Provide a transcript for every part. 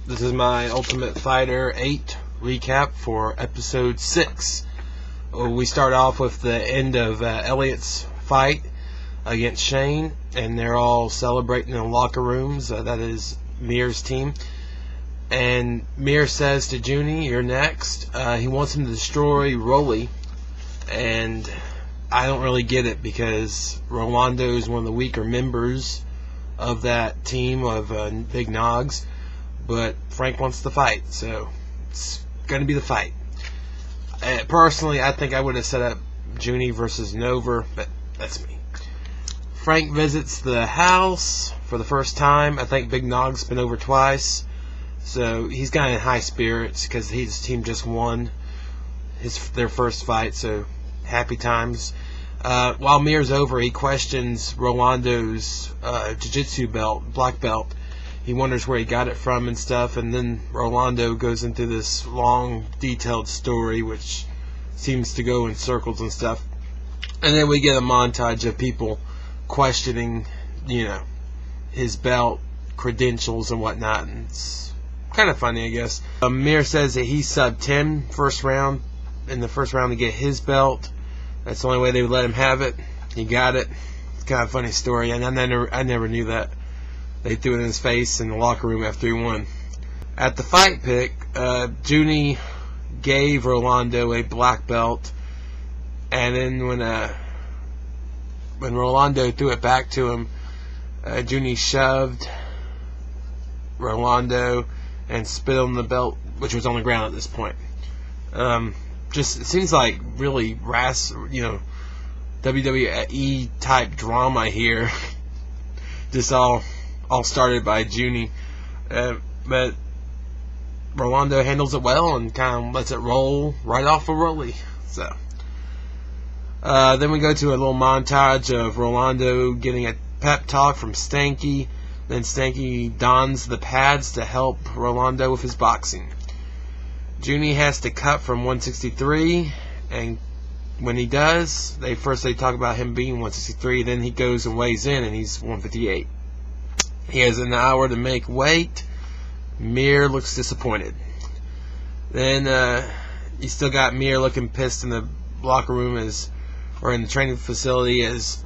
This is my Ultimate Fighter 8 recap for episode 6. We start off with the end of Elliot's fight against Shane, and they're all celebrating in the locker rooms. That is Mir's team. And Mir says to Junie, "You're next." He wants him to destroy Rolly, and I don't really get it because Roliando is one of the weaker members of that team of Big Nogs. But Frank wants to fight, so it's going to be the fight. Personally, I think I would have set up Junie versus Nova, but that's me. Frank visits the house for the first time. I think Big Nog's been over twice, so he's got in high spirits because his team just won their first fight, so happy times. While Mir's over, he questions Rolando's jiu-jitsu belt, black belt. He wonders where he got it from and stuff, and then Roliando goes into this long, detailed story, which seems to go in circles and stuff. And then we get a montage of people questioning, his belt, credentials, and whatnot, and it's kind of funny, I guess. Mir says that he subbed 10 in the first round to get his belt. That's the only way they would let him have it. He got it. It's kind of a funny story, and I never knew that. They threw it in his face in the locker room after he won. At the fight pick, Junie gave Roliando a black belt, and then when Roliando threw it back to him, Junie shoved Roliando and spit on the belt, which was on the ground at this point. It seems like really WWE type drama here. Just all started by Junie, but Roliando handles it well and kind of lets it roll right off of Rolly. So then we go to a little montage of Roliando getting a pep talk from Stanky. Then Stanky dons the pads to help Roliando with his boxing. Junie has to cut from 163, and when he does, they talk about him being 163. Then he goes and weighs in, and he's 158. He has an hour to make weight. Mir looks disappointed. Then you still got Mir looking pissed in the locker room or in the training facility as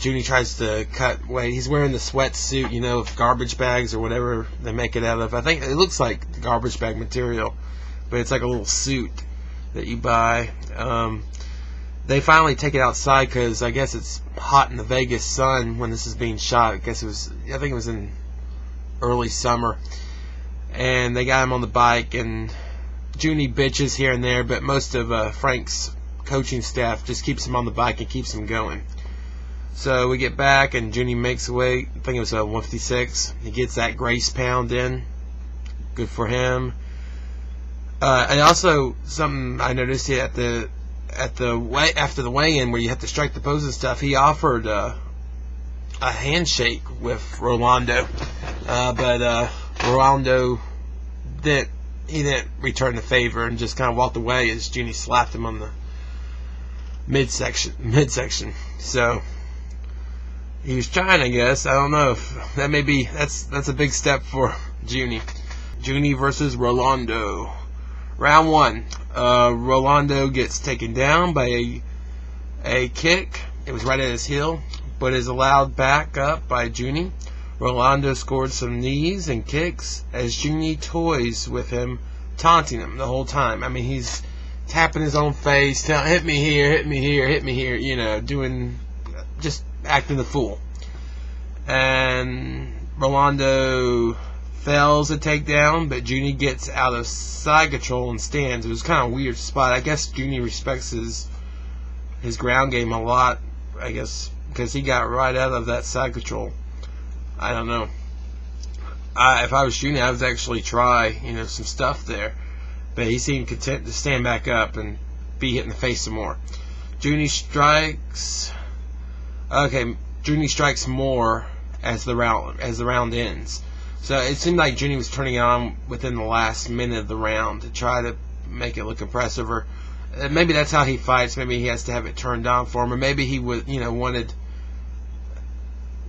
Junie tries to cut weight. He's wearing the sweatsuit, with garbage bags or whatever they make it out of. I think it looks like garbage bag material, but it's like a little suit that you buy. They finally take it outside because I guess it's hot in the Vegas sun when this is being shot. I think it was in early summer. And they got him on the bike, and Junie bitches here and there, but most of Frank's coaching staff just keeps him on the bike and keeps him going. So we get back, and Junie makes weight. I think it was 156. He gets that grace pound in. Good for him. And also, something I noticed here after the weigh-in where you have to strike the pose and stuff, he offered a handshake with Roliando, but Roliando didn't return the favor and just kind of walked away as Junie slapped him on the midsection. So he was trying, I guess. I don't know if that's a big step for Junie. Junie versus Roliando. Round 1. Roliando gets taken down by a kick. It was right at his heel, but is allowed back up by Junie. Roliando scored some knees and kicks as Junie toys with him, taunting him the whole time. I mean, he's tapping his own face, hit me here, hit me here, hit me here, just acting the fool. And Roliando fails a takedown, but Junie gets out of side control and stands. It was kind of a weird spot. I guess Junie respects his ground game a lot, I guess, because he got right out of that side control. I don't know. If I was Junie, I would actually try, some stuff there. But he seemed content to stand back up and be hit in the face some more. Junie strikes. Okay, Junie strikes more as the round ends. So it seemed like Junie was turning it on within the last minute of the round to try to make it look impressive. Or maybe that's how he fights. Maybe he has to have it turned on for him. Or maybe he would, wanted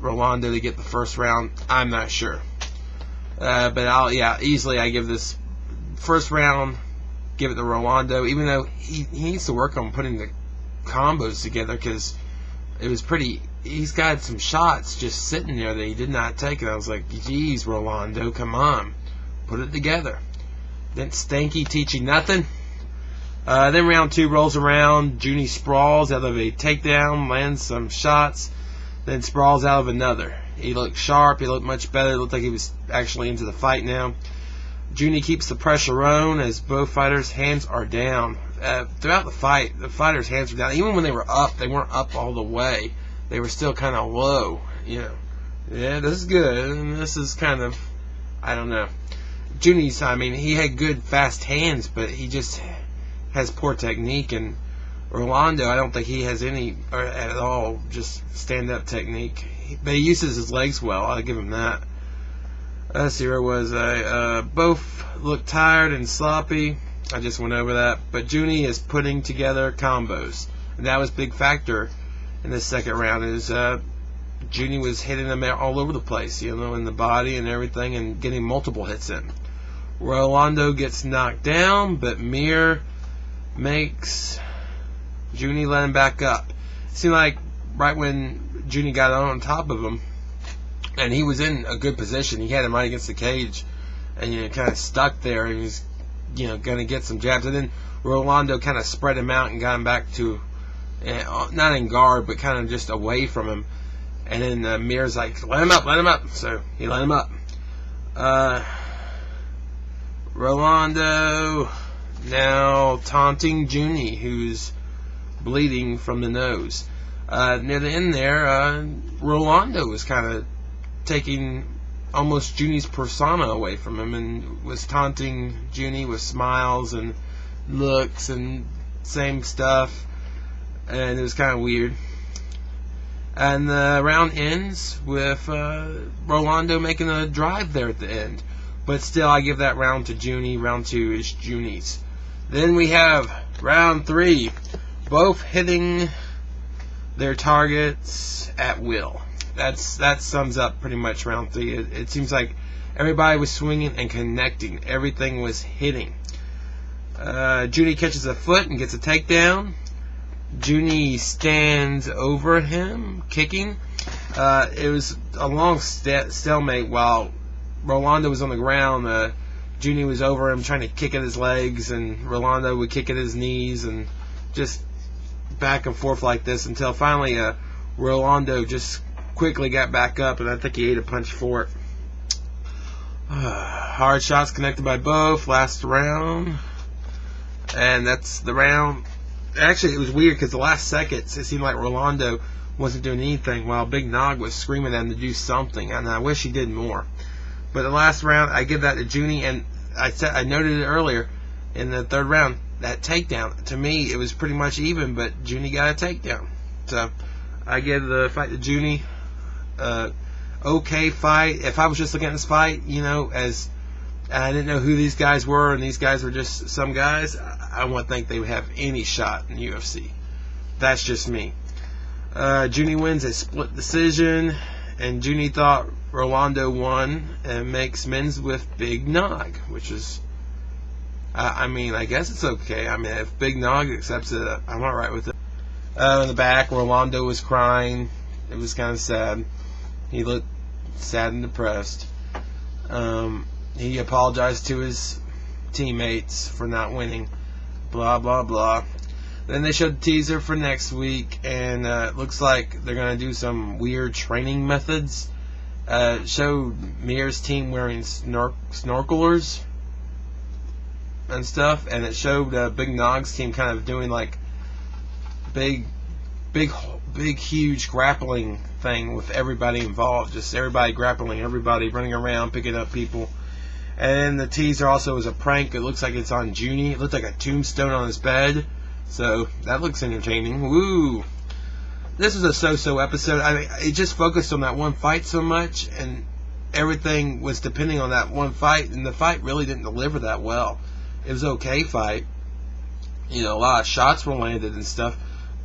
Roliando to get the first round. I'm not sure. But easily I give this first round, give it to Roliando, even though he needs to work on putting the combos together, because it was pretty. He's got some shots just sitting there that he did not take, and I was like, geez, Roliando, come on, put it together. Then Stanky teach you nothing. Then round 2 rolls around. Junie sprawls out of a takedown, lands some shots, then sprawls out of another. He looked sharp. He looked much better. It looked like he was actually into the fight now. Junie keeps the pressure on as both fighters' hands are down. Throughout the fight, the fighters' hands were down. Even when they were up, they weren't up all the way. They were still kind of low. Yeah, this is good. And this is kind of, I don't know. Junie's, I mean, he had good, fast hands, but he just has poor technique. And Roliando, I don't think he has any at all, just stand-up technique. But he uses his legs well. I'll give him that. Let's see, where was I? Both look tired and sloppy. I just went over that. But Junie is putting together combos. And that was a big factor in the second round. Is Junie was hitting them all over the place, in the body and everything, and getting multiple hits in. Roliando gets knocked down, but Mir makes Junie let him back up. It seemed like right when Junie got on top of him, and he was in a good position. He had him right against the cage, and kind of stuck there. He was, going to get some jabs, and then Roliando kind of spread him out and got him back to, not in guard, but kind of just away from him. And then Mir's like, let him up. So he let him up. Roliando now taunting Junie, who's bleeding from the nose. Near the end there, Roliando was kind of taking almost Junie's persona away from him and was taunting Junie with smiles and looks and same stuff, and it was kind of weird. And the round ends with Roliando making a drive there at the end, but still I give that round to Junie. Round 2 is Junie's. Then we have round 3, both hitting their targets at will. That sums up pretty much round 3. It seems like everybody was swinging and connecting. Everything was hitting. Junie catches a foot and gets a takedown. Junie stands over him, kicking. It was a long stalemate while Roliando was on the ground. Junie was over him trying to kick at his legs, and Roliando would kick at his knees, and just back and forth like this until finally Roliando just quickly got back up, and I think he ate a punch for it. Hard shots connected by both. Last round, and that's the round. Actually, it was weird because the last seconds it seemed like Roliando wasn't doing anything while Big Nog was screaming at him to do something, and I wish he did more. But the last round, I give that to Junie, and I noted it earlier in the third round. That takedown, to me, it was pretty much even, but Junie got a takedown. So I give the fight to Junie. Okay fight. If I was just looking at this fight, as I didn't know who these guys were, and these guys were just some guys, I wouldn't think they would have any shot in UFC. That's just me. Junie wins a split decision, and Junie thought Roliando won and makes men's with Big Nog, which is, I guess it's okay. If Big Nog accepts it, I'm alright with it. In the back, Roliando was crying. It was kind of sad. He looked sad and depressed. He apologized to his teammates for not winning. Blah, blah, blah. Then they showed the teaser for next week, and it looks like they're going to do some weird training methods. Showed Mir's team wearing snorkelers and stuff, and it showed Big Nog's team kind of doing like big, huge grappling thing with everybody involved. Just everybody grappling, everybody running around, picking up people. And the teaser also is a prank. It looks like it's on Junie. It looked like a tombstone on his bed. So that looks entertaining. Woo! This was a so-so episode. It just focused on that one fight so much, and everything was depending on that one fight, and the fight really didn't deliver that well. It was an okay fight. A lot of shots were landed and stuff,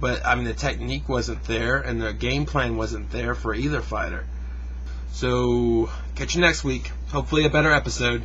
but the technique wasn't there, and the game plan wasn't there for either fighter. So catch you next week. hopefully a better episode.